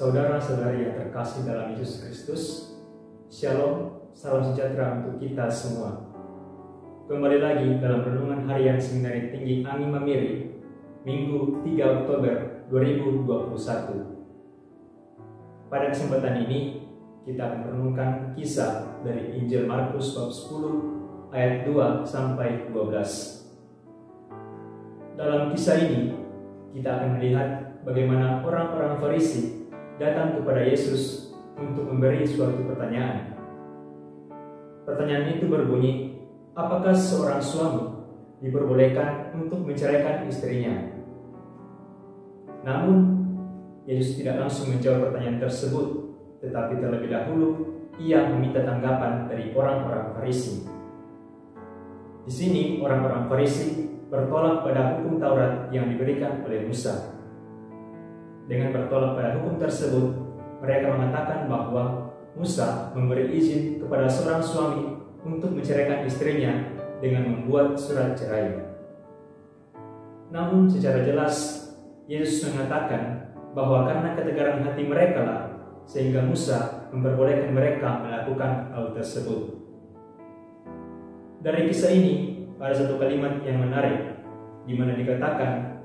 Saudara-saudari yang terkasih dalam Yesus Kristus, Shalom, salam sejahtera untuk kita semua. Kembali lagi dalam renungan harian Seminari Tinggi Ami Mamiri, Minggu 3 Oktober 2021. Pada kesempatan ini, kita akan merenungkan kisah dari Injil Markus bab 10 ayat 2 sampai 12. Dalam kisah ini, kita akan melihat bagaimana orang-orang Farisi datang kepada Yesus untuk memberi suatu pertanyaan. Pertanyaan itu berbunyi, apakah seorang suami diperbolehkan untuk menceraikan istrinya? Namun, Yesus tidak langsung menjawab pertanyaan tersebut, tetapi terlebih dahulu ia meminta tanggapan dari orang-orang Farisi. Di sini orang-orang Farisi bertolak pada hukum Taurat yang diberikan oleh Musa. Dengan bertolak pada hukum tersebut, mereka mengatakan bahwa Musa memberi izin kepada seorang suami untuk menceraikan istrinya dengan membuat surat cerai. Namun secara jelas, Yesus mengatakan bahwa karena ketegaran hati mereka lah, sehingga Musa memperbolehkan mereka melakukan hal tersebut. Dari kisah ini, ada satu kalimat yang menarik, di mana dikatakan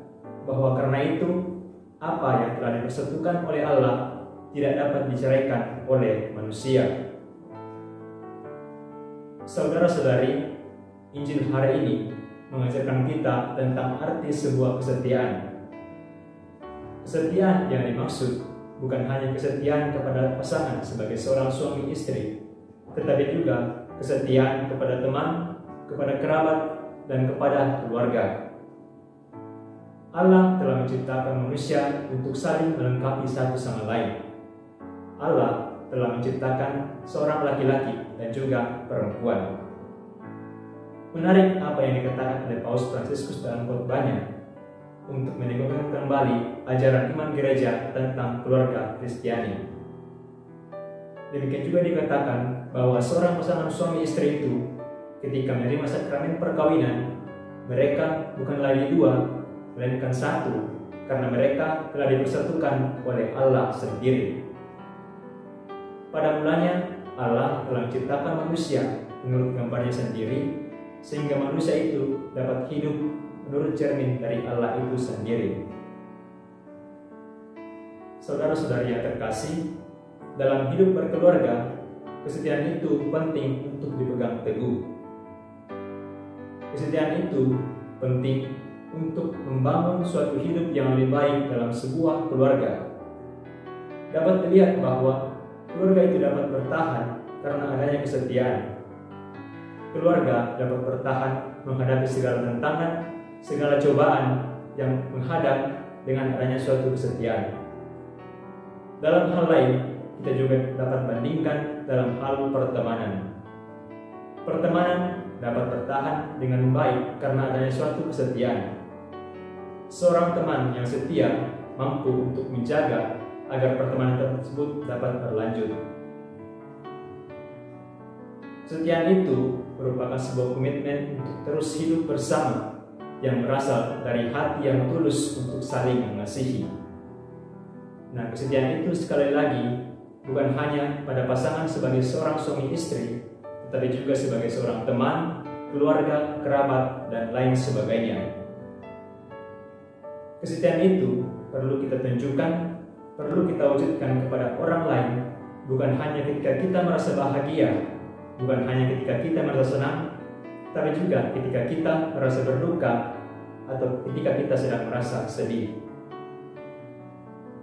bahwa karena itu, apa yang telah dipersatukan oleh Allah tidak dapat diceraikan oleh manusia. Saudara-saudari, Injil hari ini mengajarkan kita tentang arti sebuah kesetiaan. Kesetiaan yang dimaksud bukan hanya kesetiaan kepada pasangan sebagai seorang suami istri, tetapi juga kesetiaan kepada teman, kepada kerabat, dan kepada keluarga. Allah telah menciptakan manusia untuk saling melengkapi satu sama lain. Allah telah menciptakan seorang laki-laki dan juga perempuan. Menarik apa yang dikatakan oleh Paus Fransiskus dalam khotbahnya untuk menegakkan kembali ajaran iman gereja tentang keluarga Kristiani. Demikian juga dikatakan bahwa seorang pasangan suami istri itu ketika menerima sakramen perkawinan, mereka bukan lagi dua, melainkan satu, karena mereka telah dipersatukan oleh Allah sendiri. Pada mulanya, Allah telah menciptakan manusia menurut gambarnya sendiri, sehingga manusia itu dapat hidup menurut cermin dari Allah itu sendiri. Saudara-saudari yang terkasih, dalam hidup berkeluarga, kesetiaan itu penting untuk dipegang teguh. Kesetiaan itu penting untuk membangun suatu hidup yang lebih baik dalam sebuah keluarga. Dapat dilihat bahwa keluarga itu dapat bertahan karena adanya kesetiaan. Keluarga dapat bertahan menghadapi segala tantangan, segala cobaan yang menghadap dengan adanya suatu kesetiaan. Dalam hal lain, kita juga dapat bandingkan dalam hal pertemanan. Pertemanan dapat bertahan dengan baik karena adanya suatu kesetiaan. Seorang teman yang setia mampu untuk menjaga agar pertemanan tersebut dapat berlanjut. Kesetiaan itu merupakan sebuah komitmen untuk terus hidup bersama yang berasal dari hati yang tulus untuk saling mengasihi. Nah, kesetiaan itu sekali lagi bukan hanya pada pasangan sebagai seorang suami istri, tetapi juga sebagai seorang teman, keluarga, kerabat, dan lain sebagainya. Kesetiaan itu perlu kita tunjukkan, perlu kita wujudkan kepada orang lain, bukan hanya ketika kita merasa bahagia, bukan hanya ketika kita merasa senang, tapi juga ketika kita merasa berduka atau ketika kita sedang merasa sedih.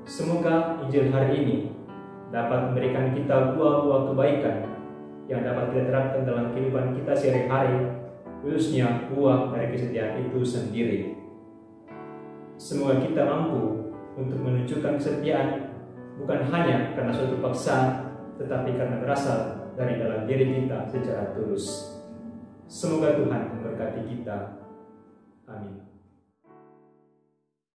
Semoga Injil hari ini dapat memberikan kita buah-buah kebaikan yang dapat kita terapkan dalam kehidupan kita sehari-hari, khususnya buah dari kesetiaan itu sendiri. Semoga kita mampu untuk menunjukkan kesetiaan bukan hanya karena suatu paksaan, tetapi karena berasal dari dalam diri kita secara tulus. Semoga Tuhan memberkati kita. Amin.